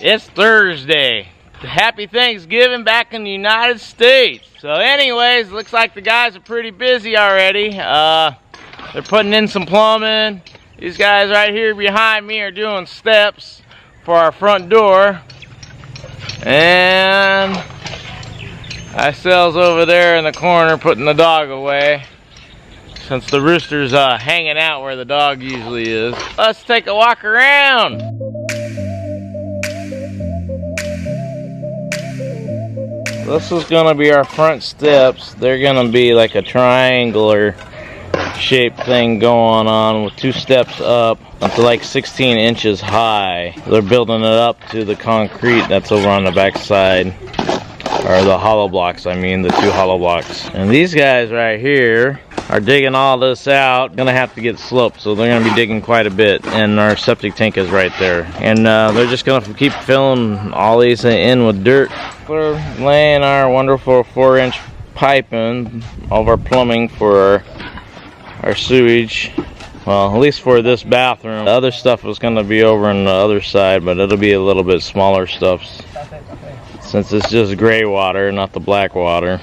It's Thursday. Happy Thanksgiving back in the United States. So anyways, looks like the guys are pretty busy already. They're putting in some plumbing. These guys right here behind me are doing steps for our front door. And Icel's over there in the corner putting the dog away, since the rooster's hanging out where the dog usually is. Let's take a walk around. This is gonna be our front steps. They're gonna be like a triangular shaped thing going on with 2 steps up to like 16 inches high. They're building it up to the concrete that's over on the back side, or the hollow blocks, I mean, the 2 hollow blocks. And these guys right here are digging all this out. Gonna have to get sloped, so they're gonna be digging quite a bit. And our septic tank is right there. And they're just gonna keep filling all these in with dirt. We're laying our wonderful 4-inch pipe in, all of our plumbing for our sewage. Well, at least for this bathroom. The other stuff is gonna be over on the other side, but it'll be a little bit smaller stuff, since it's just gray water, not the black water.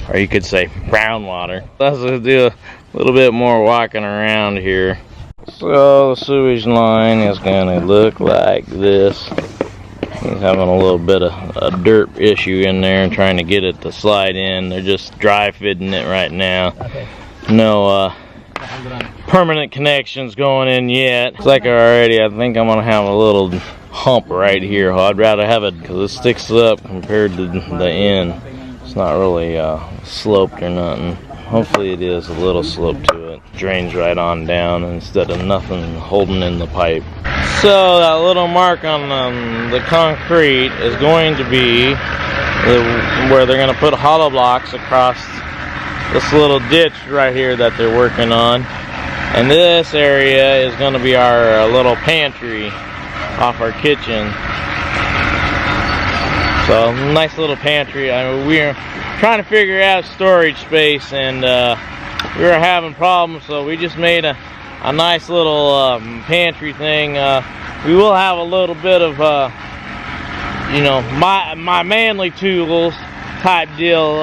Or you could say brown water. Let's do a little bit more walking around here. So the sewage line is gonna look like this. He's having a little bit of a dirt issue in there and trying to get it to slide in. They're just dry fitting it right now. No permanent connections going in yet. It's like already, I think I'm gonna have a little hump right here. I'd rather have it because it sticks up compared to the end. It's not really sloped or nothing. Hopefully it is a little slope to it. Drains right on down instead of nothing holding in the pipe. So that little mark on the concrete is going to be where they're going to put hollow blocks across this little ditch right here that they're working on. And this area is going to be our little pantry off our kitchen. So nice little pantry. I mean, we're trying to figure out storage space, and we were having problems, so we just made a nice little pantry thing. We will have a little bit of you know, my manly tools type deal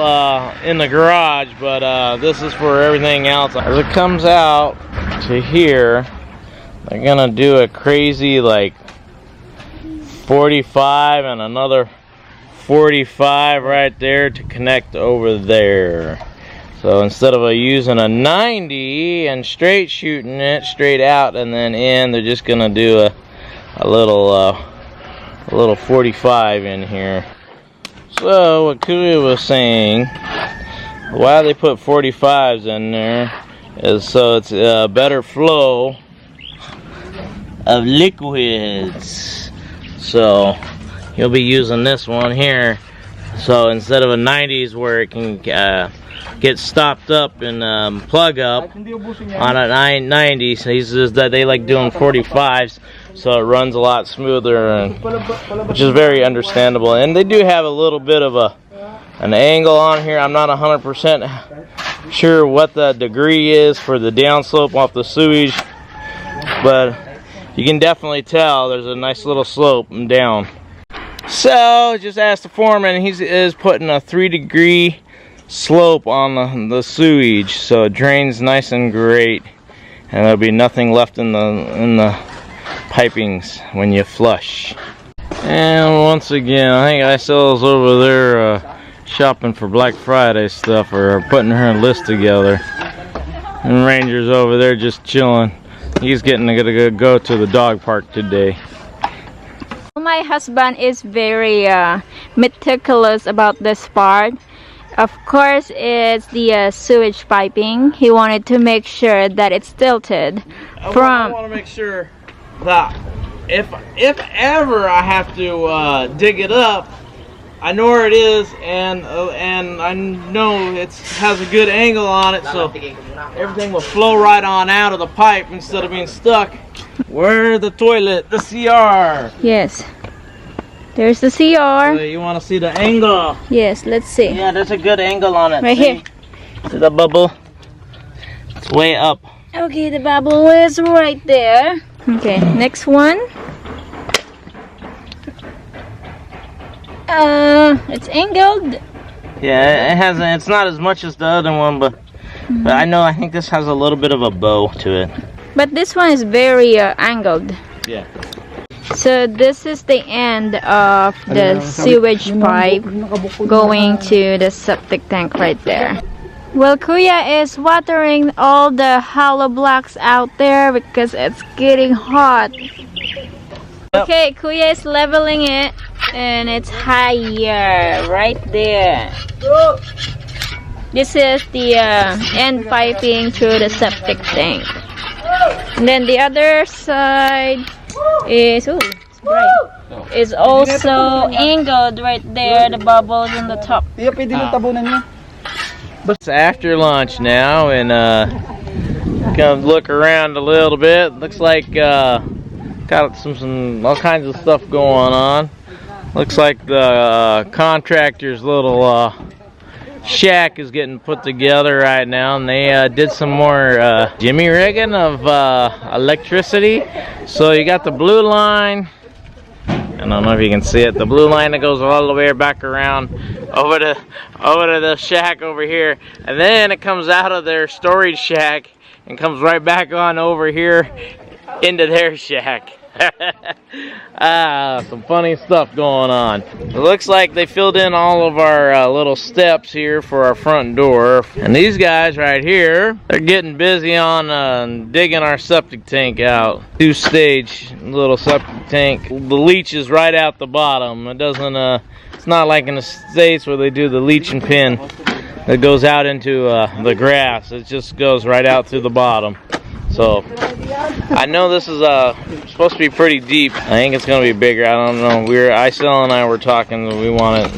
in the garage, but this is for everything else. As it comes out to here, they're gonna do a crazy like 45 and another 45 right there to connect over there. So instead of using a 90 and straight shooting it straight out and then in, they're just gonna do a little 45 in here. So what Kui was saying, why they put 45s in there is so it's a better flow of liquids. So he'll be using this one here. So instead of a 90s where it can get stopped up and plug up on a 90, so he says that they like doing 45s, so it runs a lot smoother, and, which is very understandable. And they do have a little bit of an angle on here. I'm not 100% sure what the degree is for the downslope off the sewage, but you can definitely tell there's a nice little slope down. So just asked the foreman, he is putting a 3-degree slope on the sewage, so it drains nice and great, and there'll be nothing left in the pipings when you flush. And once again, I think Icel's over there shopping for Black Friday stuff, or putting her list together, and Ranger's over there just chilling. He's gonna go to the dog park today. My husband is very meticulous about this part. Of course, it's the sewage piping. He wanted to make sure that it's tilted. I want to make sure that if ever I have to dig it up, I know where it is, and I know it has a good angle on it, so everything will flow right on out of the pipe instead of being stuck. Where's the toilet? The CR. Yes. There's the CR. So you want to see the angle? Yes, let's see. Yeah, there's a good angle on it. Right here. See the bubble? It's way up. Okay, the bubble is right there. Okay, next one. It's angled. Yeah, it hasn't. It's not as much as the other one, but I think this has a little bit of a bow to it. But this one is very angled. Yeah. So this is the end of the sewage pipe going to the septic tank right there. Well, Kuya is watering all the hollow blocks out there because it's getting hot. Okay, Kuya is leveling it and it's higher right there. This is the end piping through the septic tank. And then the other side is, ooh, it's bright, is also angled right there, the bubbles on the top. It's after lunch now, and gonna look around a little bit. Looks like got some all kinds of stuff going on. Looks like the contractor's little shack is getting put together right now, and they did some more jimmy rigging of electricity. So you got the blue line. I don't know if you can see it. The blue line that goes all the way back around over to the shack over here, and then it comes out of their storage shack and comes right back on over here into their shack. Some funny stuff going on. It looks like they filled in all of our little steps here for our front door, and these guys right here, they're getting busy on digging our septic tank out. Two-stage little septic tank. The leach is right out the bottom. It doesn't it's not like in the States where they do the leach and pin that goes out into the grass. It just goes right out through the bottom. So I know this is supposed to be pretty deep. I think it's going to be bigger. I don't know. Isel and I were talking. We wanted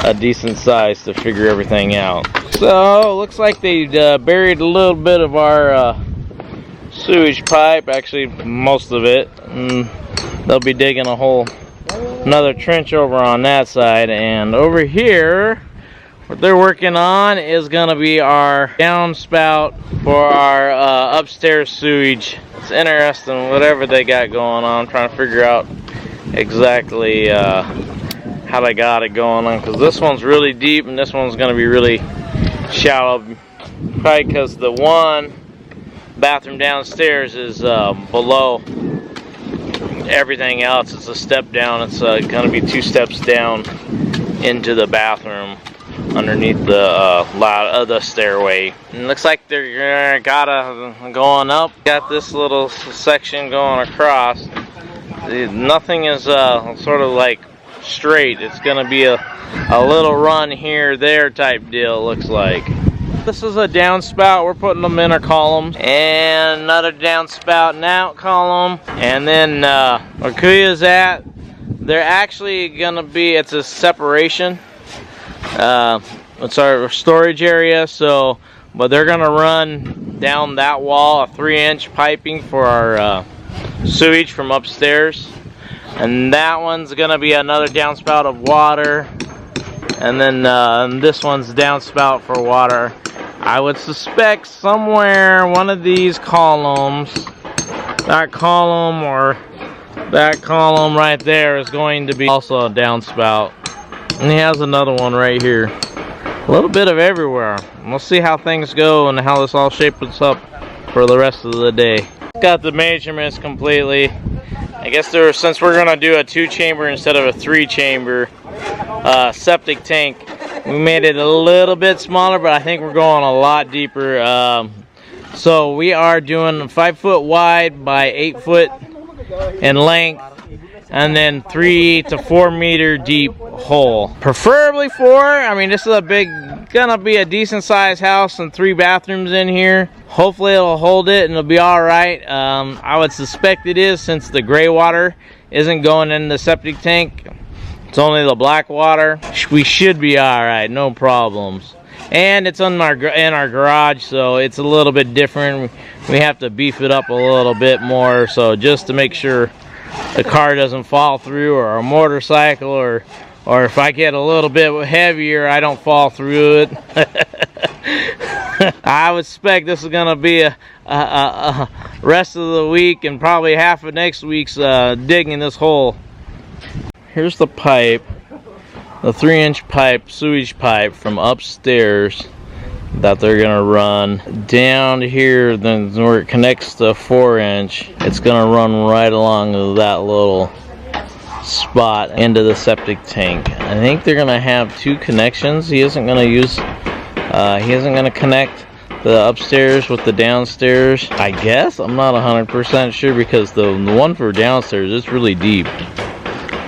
a decent size to figure everything out. So looks like they buried a little bit of our sewage pipe. Actually, most of it. And they'll be digging another trench over on that side, and over here what they're working on is gonna be our downspout for our upstairs sewage. It's interesting whatever they got going on. I'm trying to figure out exactly how they got it going on, because this one's really deep and this one's gonna be really shallow, probably because the one bathroom downstairs is below everything else. It's a step down. It's going to be 2 steps down into the bathroom underneath the stairway. And it looks like they're going up. Got this little section going across. Nothing is sort of like straight. It's going to be a little run here, there type deal, looks like. This is a downspout. We're putting them in our columns, and another downspout and out column. And then where Kuya's at, they're actually gonna be, it's a separation. It's our storage area. So, but they're gonna run down that wall a 3-inch piping for our sewage from upstairs, and that one's gonna be another downspout of water. And then this one's downspout for water. I would suspect somewhere one of these columns, that column or that column right there, is going to be also a downspout. And he has another one right here. A little bit of everywhere. We'll see how things go and how this all shapes up for the rest of the day. Got the measurements completely. I guess since we're gonna do a 2-chamber instead of a 3-chamber septic tank, we made it a little bit smaller, but I think we're going a lot deeper. So we are doing 5 foot wide by 8 foot in length, and then 3 to 4 meter deep hole. Preferably 4. I mean, this is gonna be a decent sized house and 3 bathrooms in here. Hopefully it'll hold it and it'll be all right. I would suspect it is, since the gray water isn't going in the septic tank. It's only the black water. We should be all right, no problems. And it's in our garage, so it's a little bit different. We have to beef it up a little bit more, so just to make sure the car doesn't fall through, or a motorcycle, or if I get a little bit heavier, I don't fall through it. I would expect this is gonna be a rest of the week and probably half of next week's digging this hole. Here's the pipe. the 3-inch pipe, sewage pipe from upstairs that they're gonna run down here, then where it connects to 4-inch. It's gonna run right along that little spot into the septic tank. I think they're gonna have 2 connections. He isn't gonna connect the upstairs with the downstairs, I guess. I'm not 100% sure, because the one for downstairs is really deep.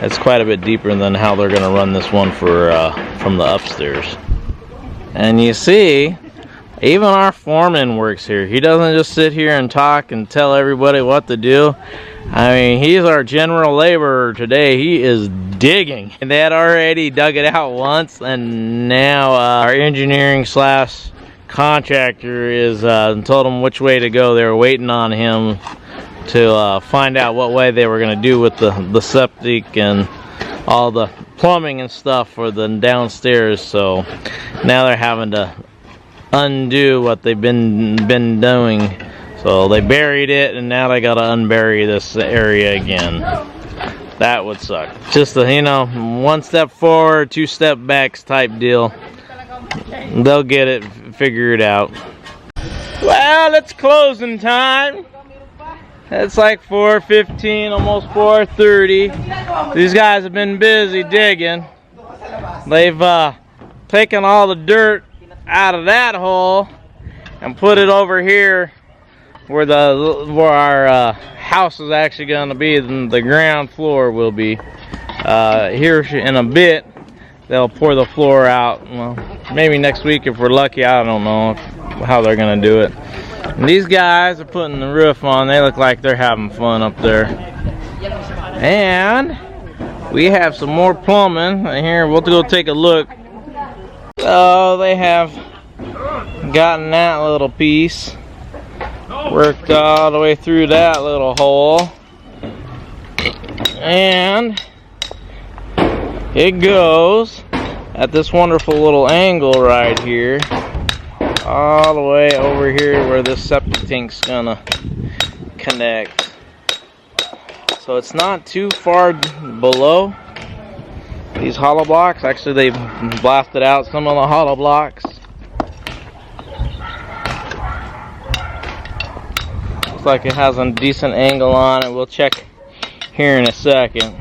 It's quite a bit deeper than how they're gonna run this one for from the upstairs. And you see, even our foreman works here. He doesn't just sit here and talk and tell everybody what to do. I mean, he's our general laborer today. He is digging. And they had already dug it out once, and now our engineering slash contractor is told them which way to go. They were waiting on him to find out what way they were going to do with the septic and all the plumbing and stuff for the downstairs. So now they're having to undo what they've been doing. So they buried it, and now they got to unbury this area again. That would suck. Just a, you know, 1 step forward, 2 step backs type deal. They'll get it figured out. Well, it's closing time. It's like 4:15, almost 4:30. These guys have been busy digging. They've taken all the dirt out of that hole and put it over here where our house is actually going to be. The ground floor will be. Here in a bit, they'll pour the floor out. Well, maybe next week if we're lucky. I don't know how they're going to do it. And these guys are putting the roof on. They look like they're having fun up there. And we have some more plumbing here. We'll go take a look. Oh, they have gotten that little piece worked all the way through that little hole. And it goes at this wonderful little angle right here, all the way over here where this septic tank's gonna connect. So it's not too far below these hollow blocks. Actually, they've blasted out some of the hollow blocks. Looks like it has a decent angle on it. We'll check here in a second.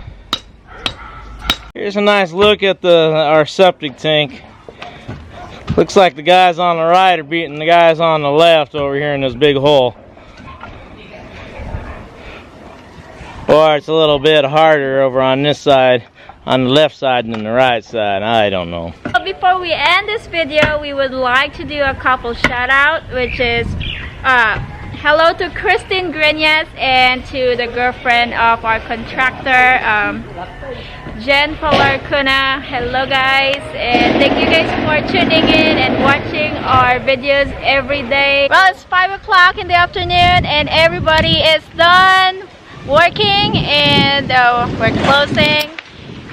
Here's a nice look at our septic tank. Looks like the guys on the right are beating the guys on the left over here in this big hole. Or it's a little bit harder over on this side, on the left side than the right side. I don't know. Before we end this video, we would like to do a couple shout out, which is hello to Christine Grenyas and to the girlfriend of our contractor, Jen Falarcuna. Hello guys, and thank you guys for tuning in and watching our videos every day. Well, it's 5 o'clock in the afternoon and everybody is done working, and we're closing.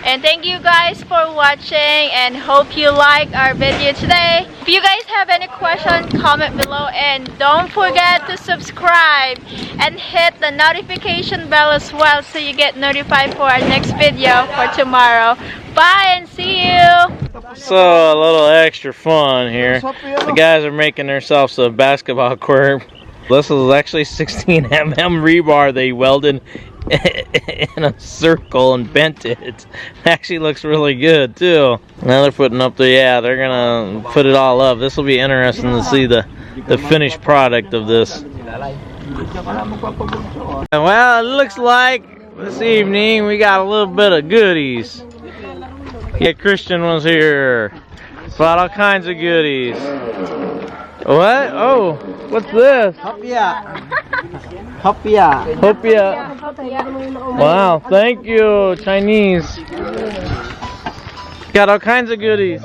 And thank you guys for watching, and hope you like our video today. If you guys have any questions, comment below, and don't forget to subscribe and hit the notification bell as well so you get notified for our next video for tomorrow. Bye and see you! So a little extra fun here. The guys are making themselves a basketball court. This is actually 16 mm rebar they welded in a circle and bent it. It actually looks really good too. Now they're putting up they're gonna put it all up. This will be interesting to see the finished product of this. Well, it looks like this evening we got a little bit of goodies. Yeah, Christian was here. Brought all kinds of goodies. What? Oh, what's this? Hopia. Hopia. Hopia. Wow, thank you, Chinese. Got all kinds of goodies.